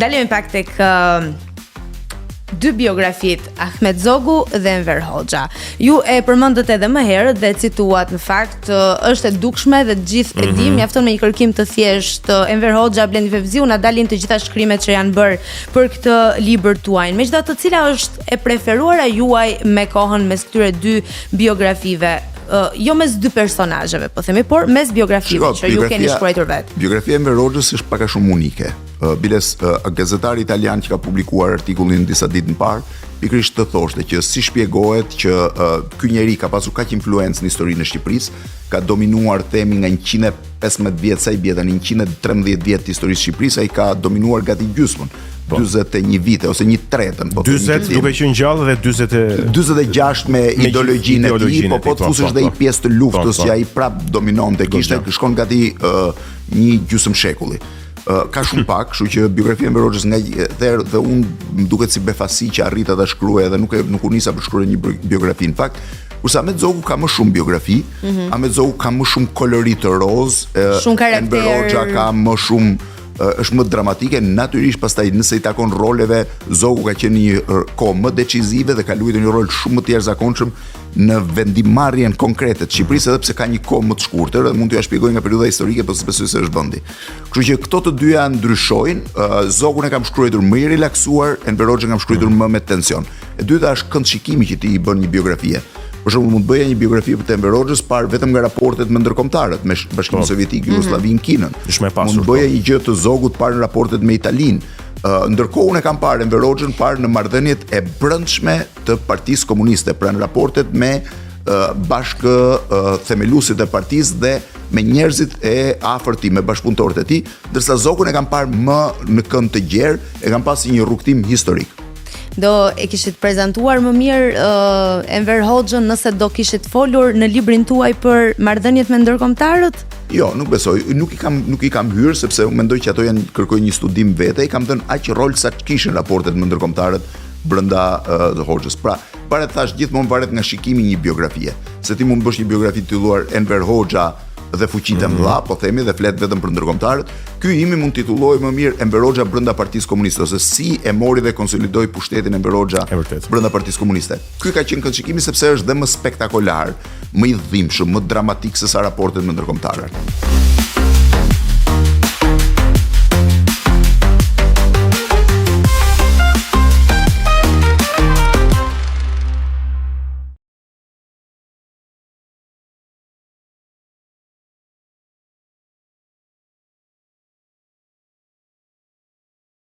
Ndalemi pak tek dy biografit, Ahmet Zogu dhe Enver Hoxha. Ju e përmendët edhe më herët dhe cituat, në fakt është e dukshme dhe të gjithë e di, mjafton me një kërkim të thjeshtë. Enver Hoxha, Blendi Fevziu na dalin të gjitha shkrimet që janë bërë për këtë libër tuaj. Megjithatë, cila është e preferuara juaj me kohën mes këtyre dy biografive? Jo mes dy personazheve, po themi, por mes biografive që ju keni shkruar vetë. Biografia e Enver Hoxhës është pak a shumë unike. Biles gazetari italian që ka publikuar artikullin disa ditë më parë, pikërisht të thoshte që si shpjegohet që ky njeri ka pasur kaq influencë në historinë e Shqipërisë, ka dominuar themi nga 115 vjet sa i bie tani 113 vjet të historisë së Shqipërisë, ai ka dominuar gati gjysmën. 41 vite ose 1/3, po 40 duke qenë gjallë dhe 46 me ideologjinë e tij, po të fusesh dhe i pjesë të luftës që ai prap dominonte, kishte shkon gati një gjysmë shekulli. Ka shumë pak, kështu që biografia e Enver Hoxhës nga dhe unë më duket si befasi që arrita ta shkruaj dhe nuk u nisa për shkruar një biografi në fakt. Kurse Ahmet Zogu ka më shumë biografi, Ahmet Zogu ka më shumë kolorit të roz, Enver Hoxha ka më shumë është më dramatike, natyrisht pastaj nëse i takon roleve, Zogu ka qenë një kohë më decizive dhe ka luajtur një rol shumë më të jashtëzakonshëm në vendimarrjen konkrete të Shqipërisë, edhe pse ka një kohë më të shkurtër dhe mund t'ju shpjegoj nga periudha historike, por besoj se është vendi. Kështu që këto të dyja ndryshojnë, Zogun e kam shkruar më i relaksuar, Enver Hoxhën kam shkruar më me tension. E dyta është këndshikimi që ti i bën një biografie. Për shembull, mund bëja një biografi për Enver Hoxhës parë vetëm nga raportet me ndërkombëtarët, me Bashkimin Sovjetik, Jugoslavinë, Kinën. Mund bëja një gjë të Zogut parë në raportet me Italinë. Ndërkohë unë kam parë Enver Hoxhën parë në marrëdhëniet e brendshme të Partisë Komuniste, pra në raportet me bashkë themeluesit e partisë dhe me njerëzit e afërt me bashkëpunëtorët e tij, ndërsa Zogun e kam parë më në kënd të gjerë, e kam pasur një rrugtim historik. Do e kishit prezantuar më mirë Enver Hoxhën nëse do kishit folur në librin tuaj për marrëdhëniet me ndërkombëtarët? Jo, nuk besoj. Nuk i kam hyrë sepse unë mendoj që ato kërkojnë një studim vete, i kam dhënë aq rol sa kishin raportet me ndërkombëtarët brenda të Hoxhës. Pra, para të thash gjithmonë varet nga shikimi i një biografie. Se ti mund të bësh një biografi të titulluar Enver Hoxha dhe fuqitë e mëdha, po themi, dhe flet vetëm për ndërkombëtarët. Ky imi mund titullohet më mirë Enver Hoxha brenda Partisë Komuniste, ose si e mori dhe konsolidoi pushtetin Enver Hoxha brenda Partisë Komuniste. Ky ka qenë këndshikimi sepse është dhe më spektakolar, më i dhimbshëm, më dramatik se sa raportet me ndërkombëtarët.